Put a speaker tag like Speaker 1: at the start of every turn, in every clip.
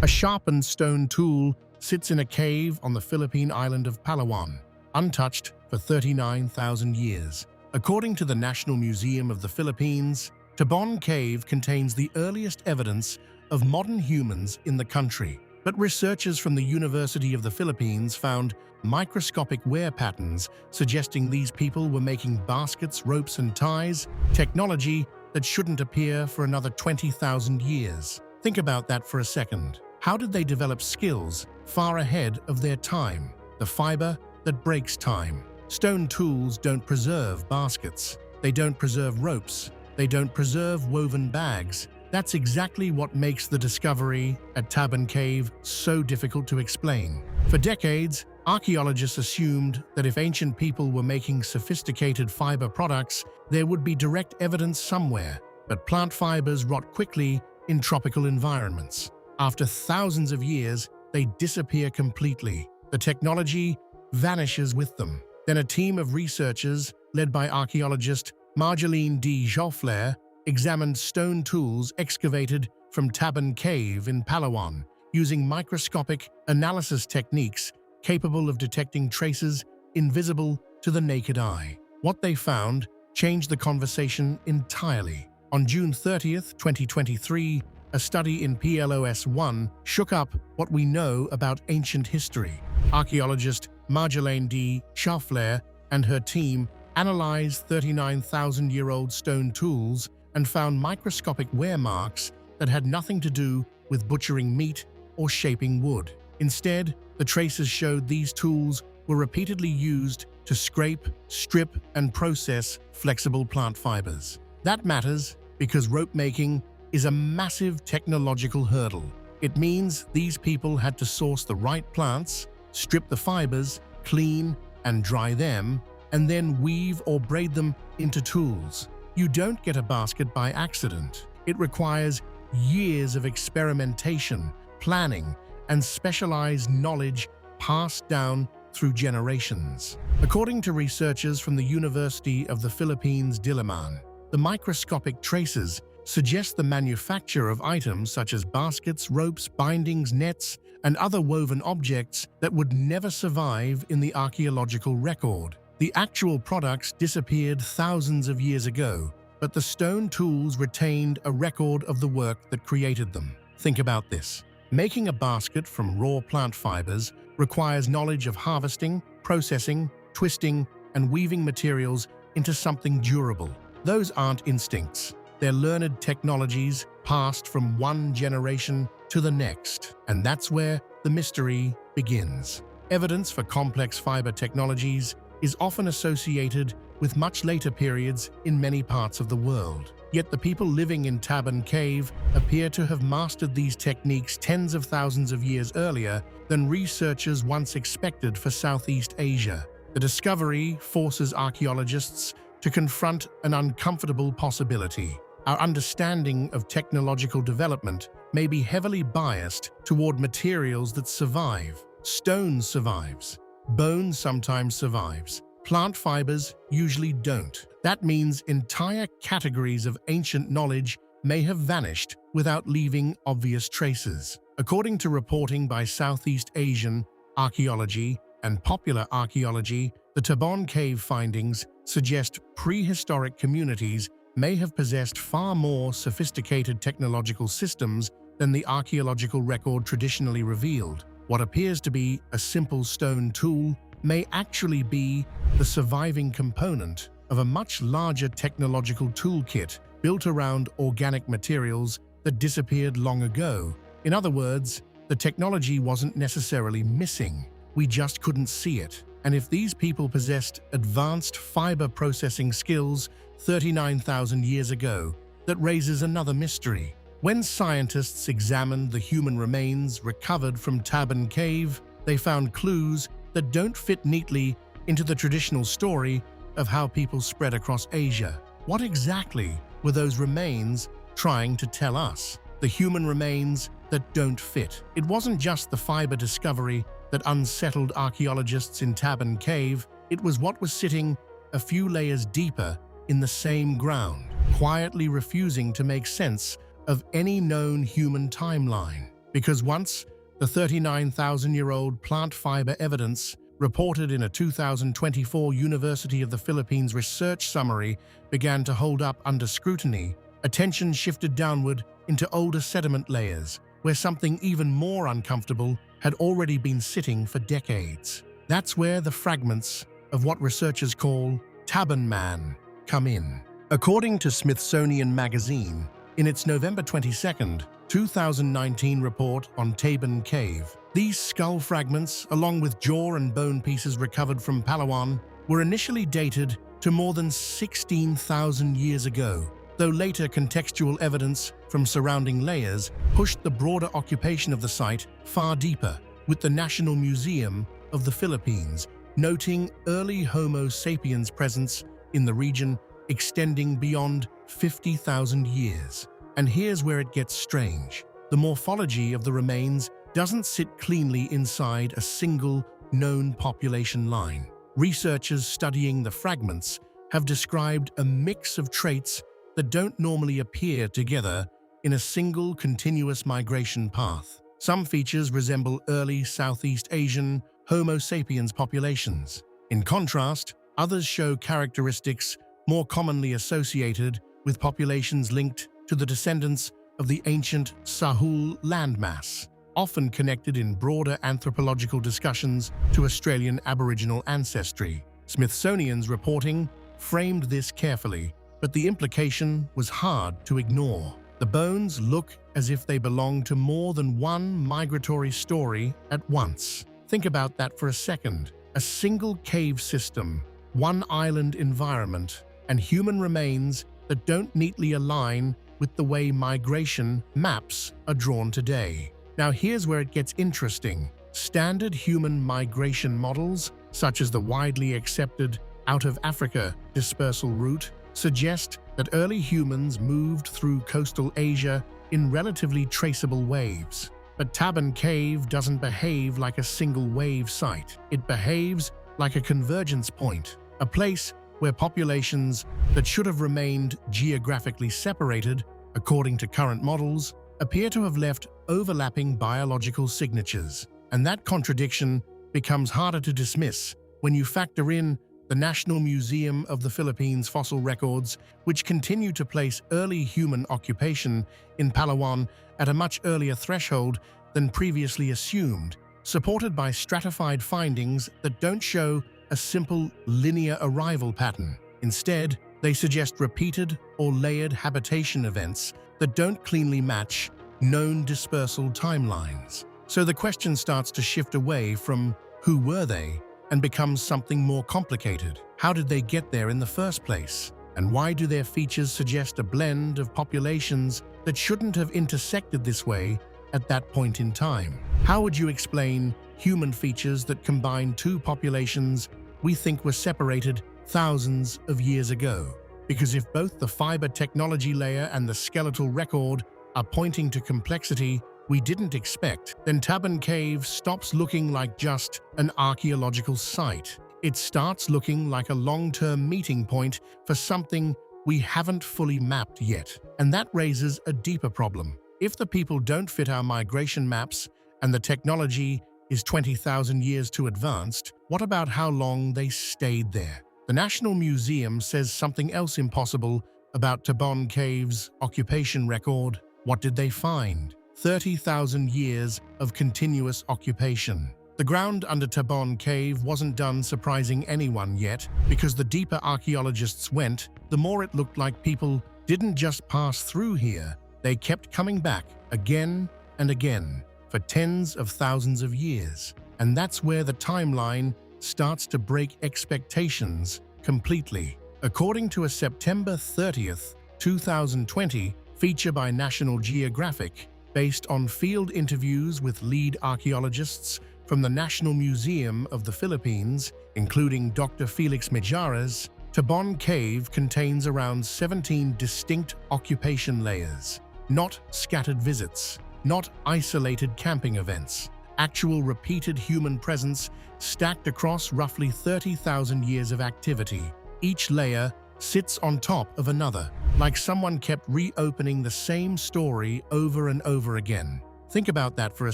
Speaker 1: A sharpened stone tool sits in a cave on the Philippine island of Palawan, untouched for 39,000 years. According to the National Museum of the Philippines, Tabon Cave contains the earliest evidence of modern humans in the country. But researchers from the University of the Philippines found microscopic wear patterns suggesting these people were making baskets, ropes, and ties, technology that shouldn't appear for another 20,000 years. Think about that for a second. How did they develop skills far ahead of their time? The fiber that breaks time. Stone tools don't preserve baskets. They don't preserve ropes. They don't preserve woven bags. That's exactly what makes the discovery at Tabon Cave so difficult to explain. For decades, archaeologists assumed that if ancient people were making sophisticated fiber products, there would be direct evidence somewhere. But plant fibers rot quickly in tropical environments. After thousands of years, they disappear completely. The technology vanishes with them. Then a team of researchers, led by archaeologist Marjolaine D. Joffler, examined stone tools excavated from Tabon Cave in Palawan, using microscopic analysis techniques capable of detecting traces invisible to the naked eye. What they found changed the conversation entirely. On June 30th, 2023, a study in PLOS-1 shook up what we know about ancient history. Archaeologist Marjolaine D. Joffler and her team analyzed 39,000-year-old stone tools and found microscopic wear marks that had nothing to do with butchering meat or shaping wood. Instead, the traces showed these tools were repeatedly used to scrape, strip, and process flexible plant fibers. That matters because rope making is a massive technological hurdle. It means these people had to source the right plants, strip the fibers, clean and dry them, and then weave or braid them into tools. You don't get a basket by accident. It requires years of experimentation, planning, and specialized knowledge passed down through generations. According to researchers from the University of the Philippines, Diliman, the microscopic traces suggest the manufacture of items such as baskets, ropes, bindings, nets, and other woven objects that would never survive in the archaeological record. The actual products disappeared thousands of years ago, but the stone tools retained a record of the work that created them. Think about this. Making a basket from raw plant fibers requires knowledge of harvesting, processing, twisting, and weaving materials into something durable. Those aren't instincts. They're learned technologies passed from one generation to the next. And that's where the mystery begins. Evidence for complex fiber technologies is often associated with much later periods in many parts of the world. Yet the people living in Tabon Cave appear to have mastered these techniques tens of thousands of years earlier than researchers once expected for Southeast Asia. The discovery forces archaeologists to confront an uncomfortable possibility. Our understanding of technological development may be heavily biased toward materials that survive. Stone survives. Bone sometimes survives. Plant fibers usually don't. That means entire categories of ancient knowledge may have vanished without leaving obvious traces. According to reporting by Southeast Asian archaeology and popular archaeology, the Tabon Cave findings suggest prehistoric communities may have possessed far more sophisticated technological systems than the archaeological record traditionally revealed. What appears to be a simple stone tool may actually be the surviving component of a much larger technological toolkit built around organic materials that disappeared long ago. In other words, the technology wasn't necessarily missing. We just couldn't see it. And if these people possessed advanced fiber processing skills 39,000 years ago, that raises another mystery. When scientists examined the human remains recovered from Tabon Cave, they found clues that don't fit neatly into the traditional story of how people spread across Asia. What exactly were those remains trying to tell us? The human remains that don't fit. It wasn't just the fiber discovery that unsettled archaeologists in Tabon Cave, it was what was sitting a few layers deeper in the same ground, quietly refusing to make sense of any known human timeline. Because once the 39,000-year-old plant fiber evidence reported in a 2024 University of the Philippines research summary began to hold up under scrutiny, attention shifted downward into older sediment layers, where something even more uncomfortable had already been sitting for decades. That's where the fragments of what researchers call Tabon Man come in. According to Smithsonian Magazine, in its November 22, 2019 report on Tabon Cave, these skull fragments, along with jaw and bone pieces recovered from Palawan, were initially dated to more than 16,000 years ago, though later contextual evidence from surrounding layers pushed the broader occupation of the site far deeper, with the National Museum of the Philippines noting early Homo sapiens presence in the region extending beyond 50,000 years. And here's where it gets strange. The morphology of the remains doesn't sit cleanly inside a single known population line. Researchers studying the fragments have described a mix of traits that don't normally appear together in a single continuous migration path. Some features resemble early Southeast Asian Homo sapiens populations. In contrast, others show characteristics more commonly associated with populations linked to the descendants of the ancient Sahul landmass, often connected in broader anthropological discussions to Australian Aboriginal ancestry. Smithsonian's reporting framed this carefully, but the implication was hard to ignore. The bones look as if they belong to more than one migratory story at once. Think about that for a second. A single cave system, one island environment, and human remains that don't neatly align with the way migration maps are drawn today. Now here's where it gets interesting. Standard human migration models, such as the widely accepted out of Africa dispersal route, suggest that early humans moved through coastal Asia in relatively traceable waves. But Tabon Cave doesn't behave like a single wave site. It behaves like a convergence point, a place where populations that should have remained geographically separated, according to current models, appear to have left overlapping biological signatures. And that contradiction becomes harder to dismiss when you factor in the National Museum of the Philippines fossil records, which continue to place early human occupation in Palawan at a much earlier threshold than previously assumed, supported by stratified findings that don't show a simple linear arrival pattern. Instead, they suggest repeated or layered habitation events that don't cleanly match known dispersal timelines. So the question starts to shift away from who were they and becomes something more complicated. How did they get there in the first place? And why do their features suggest a blend of populations that shouldn't have intersected this way at that point in time? How would you explain human features that combine two populations we think were separated thousands of years ago? Because if both the fiber technology layer and the skeletal record are pointing to complexity we didn't expect, then Tabon Cave stops looking like just an archaeological site. It starts looking like a long-term meeting point for something we haven't fully mapped yet. And that raises a deeper problem. If the people don't fit our migration maps and the technology is 20,000 years too advanced, what about how long they stayed there? The National Museum says something else impossible about Tabon Cave's occupation record. What did they find? 30,000 years of continuous occupation. The ground under Tabon Cave wasn't done surprising anyone yet, because the deeper archaeologists went, the more it looked like people didn't just pass through here, they kept coming back again and again for tens of thousands of years. And that's where the timeline starts to break expectations completely. According to a September 30th, 2020 feature by National Geographic, based on field interviews with lead archaeologists from the National Museum of the Philippines, including Dr. Felix Mijares, Tabon Cave contains around 17 distinct occupation layers, not scattered visits, not isolated camping events, actual repeated human presence stacked across roughly 30,000 years of activity. Each layer sits on top of another, like someone kept reopening the same story over and over again. Think about that for a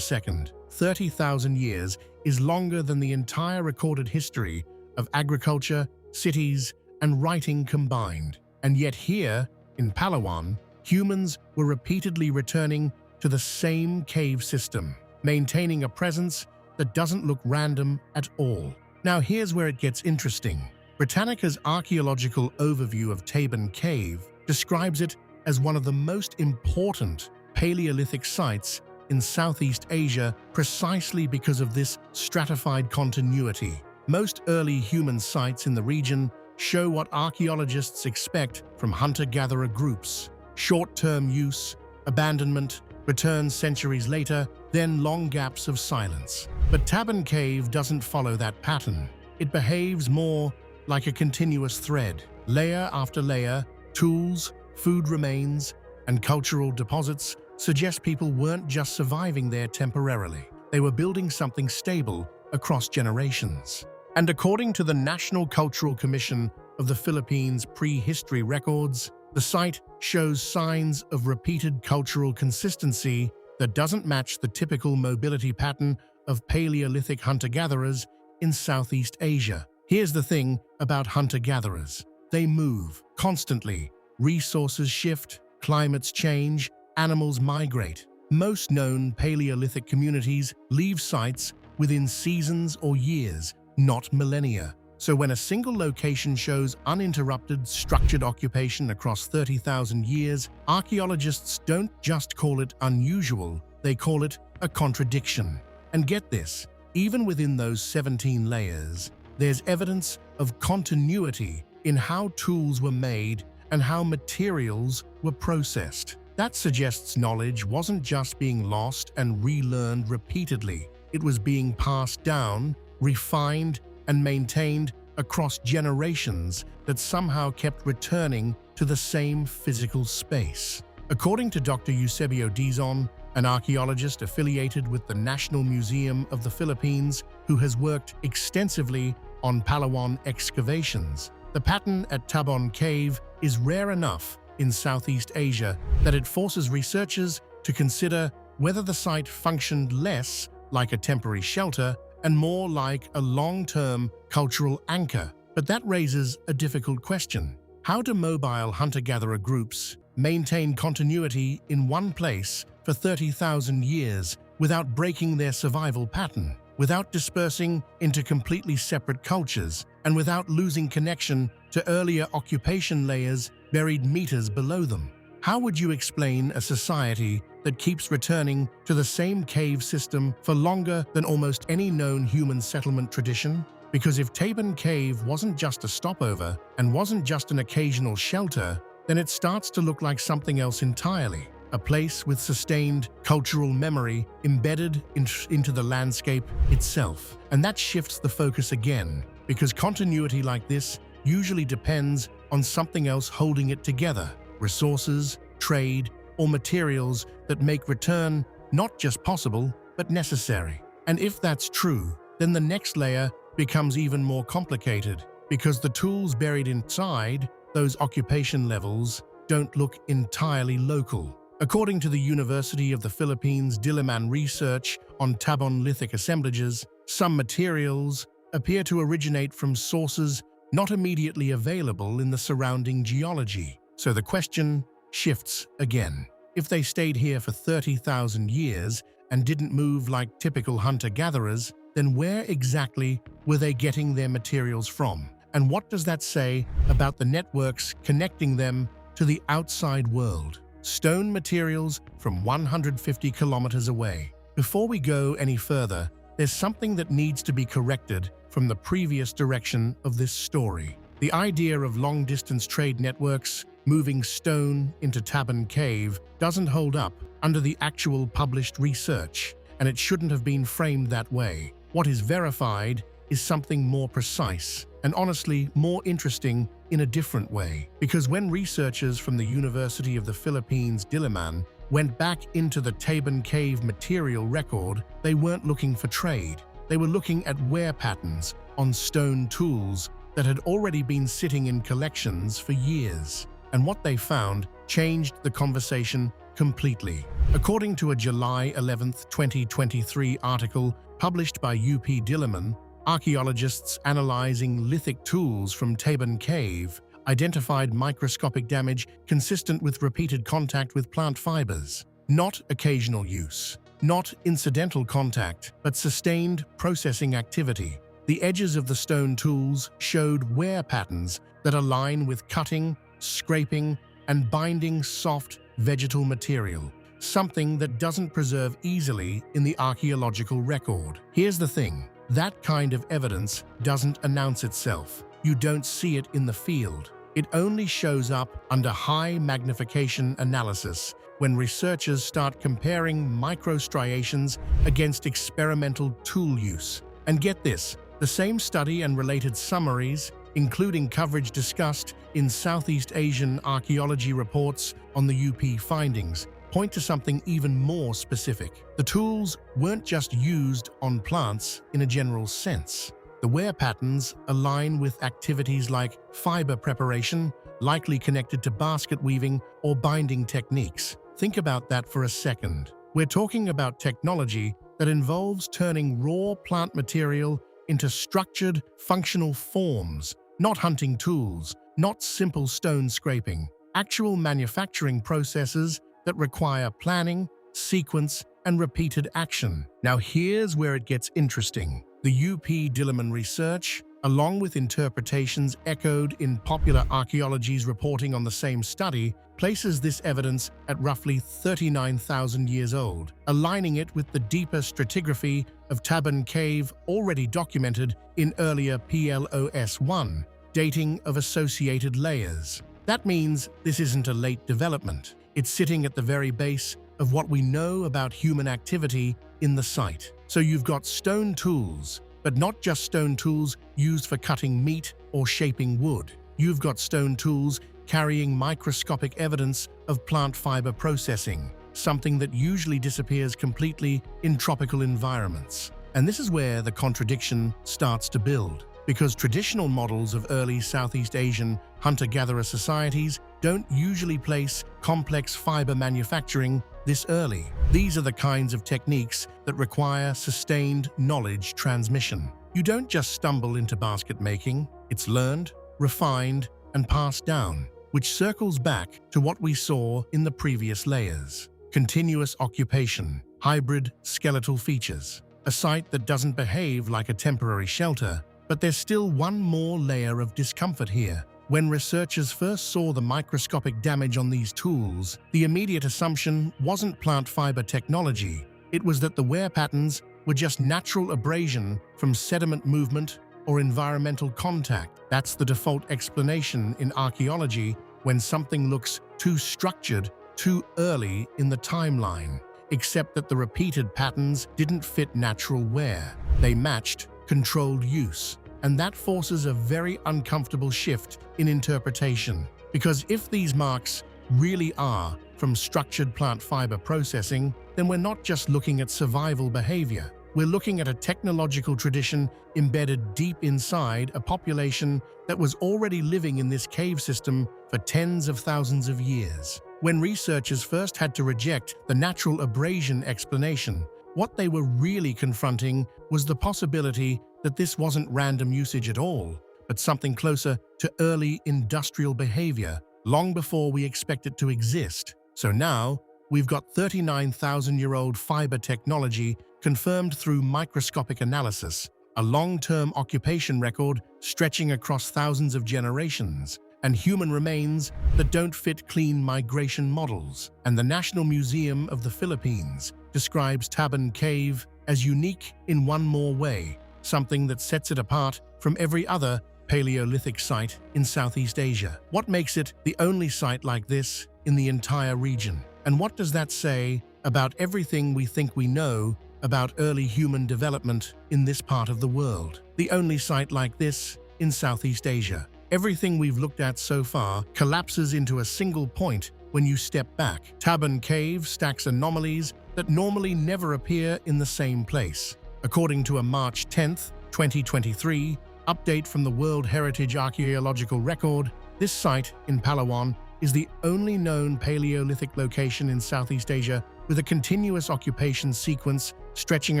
Speaker 1: second. 30,000 years is longer than the entire recorded history of agriculture, cities, and writing combined. And yet here, in Palawan, humans were repeatedly returning to the same cave system, maintaining a presence that doesn't look random at all. Now here's where it gets interesting. Britannica's archaeological overview of Tabon Cave describes it as one of the most important Paleolithic sites in Southeast Asia precisely because of this stratified continuity. Most early human sites in the region show what archaeologists expect from hunter-gatherer groups: short-term use, abandonment, return centuries later, then long gaps of silence. But Tabon Cave doesn't follow that pattern. It behaves more like a continuous thread. Layer after layer, tools, food remains, and cultural deposits suggest people weren't just surviving there temporarily. They were building something stable across generations. And according to the National Cultural Commission of the Philippines' prehistory records, the site shows signs of repeated cultural consistency that doesn't match the typical mobility pattern of Paleolithic hunter-gatherers in Southeast Asia. Here's the thing about hunter-gatherers. They move constantly. Resources shift, climates change, animals migrate. Most known Paleolithic communities leave sites within seasons or years, not millennia. So when a single location shows uninterrupted, structured occupation across 30,000 years, archaeologists don't just call it unusual, they call it a contradiction. And get this, even within those 17 layers, there's evidence of continuity in how tools were made and how materials were processed. That suggests knowledge wasn't just being lost and relearned repeatedly. It was being passed down, refined, and maintained across generations that somehow kept returning to the same physical space. According to Dr. Eusebio Dizon, an archaeologist affiliated with the National Museum of the Philippines who has worked extensively on Palawan excavations, the pattern at Tabon Cave is rare enough in Southeast Asia that it forces researchers to consider whether the site functioned less like a temporary shelter and more like a long-term cultural anchor. But that raises a difficult question. How do mobile hunter-gatherer groups maintain continuity in one place for 30,000 years without breaking their survival pattern, without dispersing into completely separate cultures, and without losing connection to earlier occupation layers buried meters below them? How would you explain a society that keeps returning to the same cave system for longer than almost any known human settlement tradition? Because if Tabon Cave wasn't just a stopover and wasn't just an occasional shelter, then it starts to look like something else entirely. A place with sustained cultural memory embedded into the landscape itself. And that shifts the focus again, because continuity like this usually depends on something else holding it together: resources, trade, or materials that make return not just possible, but necessary. And if that's true, then the next layer becomes even more complicated, because the tools buried inside those occupation levels don't look entirely local. According to the University of the Philippines Diliman research on Tabon lithic assemblages, some materials appear to originate from sources not immediately available in the surrounding geology. So the question shifts again. If they stayed here for 30,000 years and didn't move like typical hunter-gatherers, then where exactly were they getting their materials from? And what does that say about the networks connecting them to the outside world? Stone materials from 150 kilometers away. Before we go any further, there's something that needs to be corrected from the previous direction of this story. The idea of long-distance trade networks moving stone into Tabon Cave doesn't hold up under the actual published research, and it shouldn't have been framed that way. What is verified is something more precise, and honestly more interesting in a different way. Because when researchers from the University of the Philippines Diliman went back into the Tabon Cave material record, they weren't looking for trade. They were looking at wear patterns on stone tools that had already been sitting in collections for years. And what they found changed the conversation completely. According to a July 11, 2023 article published by UP Diliman, archaeologists analyzing lithic tools from Tabon Cave identified microscopic damage consistent with repeated contact with plant fibers. Not occasional use, not incidental contact, but sustained processing activity. The edges of the stone tools showed wear patterns that align with cutting, scraping, and binding soft vegetal material, something that doesn't preserve easily in the archaeological record. Here's the thing, that kind of evidence doesn't announce itself. You don't see it in the field. It only shows up under high magnification analysis when researchers start comparing microstriations against experimental tool use. And get this, the same study and related summaries, including coverage discussed in Southeast Asian archaeology reports on the UP findings, point to something even more specific. The tools weren't just used on plants in a general sense. The wear patterns align with activities like fiber preparation, likely connected to basket weaving or binding techniques. Think about that for a second. We're talking about technology that involves turning raw plant material into structured, functional forms, not hunting tools, not simple stone scraping, actual manufacturing processes that require planning, sequence, and repeated action. Now here's where it gets interesting. The UP Diliman research, along with interpretations echoed in popular archaeology's reporting on the same study, places this evidence at roughly 39,000 years old, aligning it with the deeper stratigraphy of Tabon Cave already documented in earlier PLOS1, dating of associated layers. That means this isn't a late development. It's sitting at the very base of what we know about human activity in the site. So you've got stone tools, but not just stone tools used for cutting meat or shaping wood. You've got stone tools carrying microscopic evidence of plant fiber processing, something that usually disappears completely in tropical environments. And this is where the contradiction starts to build, because traditional models of early Southeast Asian hunter-gatherer societies don't usually place complex fiber manufacturing this early. These are the kinds of techniques that require sustained knowledge transmission. You don't just stumble into basket making, it's learned, refined, and passed down, which circles back to what we saw in the previous layers. Continuous occupation, hybrid skeletal features, a site that doesn't behave like a temporary shelter, but there's still one more layer of discomfort here. When researchers first saw the microscopic damage on these tools, the immediate assumption wasn't plant fiber technology. It was that the wear patterns were just natural abrasion from sediment movement or environmental contact. That's the default explanation in archaeology when something looks too structured too early in the timeline, except that the repeated patterns didn't fit natural wear. They matched controlled use. And that forces a very uncomfortable shift in interpretation. Because if these marks really are from structured plant fiber processing, then we're not just looking at survival behavior. We're looking at a technological tradition embedded deep inside a population that was already living in this cave system for tens of thousands of years. When researchers first had to reject the natural abrasion explanation, what they were really confronting was the possibility that this wasn't random usage at all, but something closer to early industrial behavior, long before we expect it to exist. So now, we've got 39,000-year-old fiber technology confirmed through microscopic analysis, a long-term occupation record stretching across thousands of generations, and human remains that don't fit clean migration models. And the National Museum of the Philippines describes Tabon Cave as unique in one more way, something that sets it apart from every other Paleolithic site in Southeast Asia. What makes it the only site like this in the entire region? And what does that say about everything we think we know about early human development in this part of the world? The only site like this in Southeast Asia. Everything we've looked at so far collapses into a single point when you step back. Tabon Cave stacks anomalies that normally never appear in the same place. According to a March 10, 2023, update from the World Heritage Archaeological Record, this site in Palawan is the only known Paleolithic location in Southeast Asia with a continuous occupation sequence stretching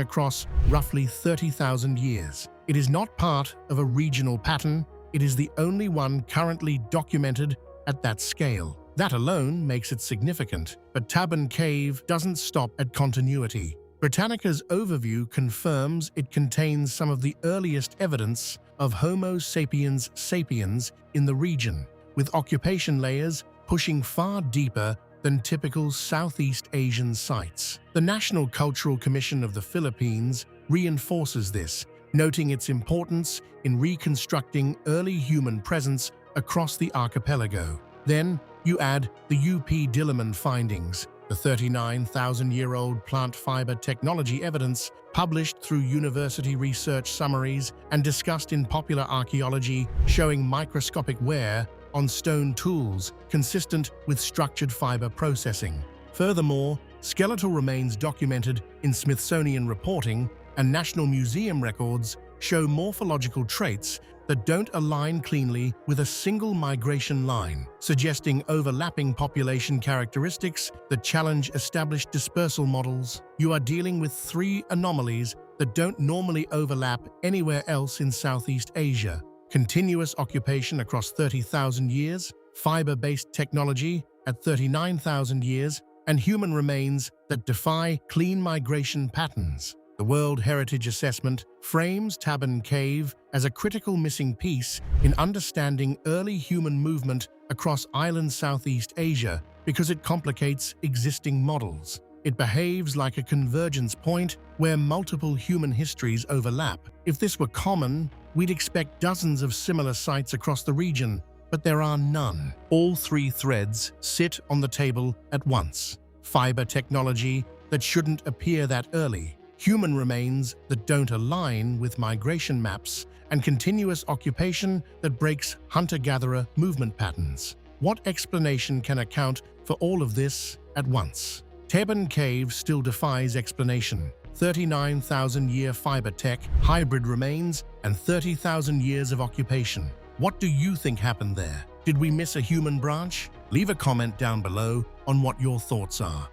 Speaker 1: across roughly 30,000 years. It is not part of a regional pattern, it is the only one currently documented at that scale. That alone makes it significant, but Tabon Cave doesn't stop at continuity. Britannica's overview confirms it contains some of the earliest evidence of Homo sapiens sapiens in the region, with occupation layers pushing far deeper than typical Southeast Asian sites. The National Cultural Commission of the Philippines reinforces this, noting its importance in reconstructing early human presence across the archipelago. Then, you add the UP Diliman findings, the 39,000-year-old plant fiber technology evidence published through university research summaries and discussed in popular archaeology, showing microscopic wear on stone tools consistent with structured fiber processing. Furthermore, skeletal remains documented in Smithsonian reporting and National Museum records show morphological traits that don't align cleanly with a single migration line, suggesting overlapping population characteristics that challenge established dispersal models. You are dealing with three anomalies that don't normally overlap anywhere else in Southeast Asia: continuous occupation across 30,000 years, fiber-based technology at 39,000 years, and human remains that defy clean migration patterns. The World Heritage Assessment frames Tabon Cave as a critical missing piece in understanding early human movement across island Southeast Asia because it complicates existing models. It behaves like a convergence point where multiple human histories overlap. If this were common, we'd expect dozens of similar sites across the region, but there are none. All three threads sit on the table at once. Fiber technology that shouldn't appear that early, human remains that don't align with migration maps, and continuous occupation that breaks hunter-gatherer movement patterns. What explanation can account for all of this at once? Tabon Cave still defies explanation. 39,000-year fiber tech, hybrid remains, and 30,000 years of occupation. What do you think happened there? Did we miss a human branch? Leave a comment down below on what your thoughts are.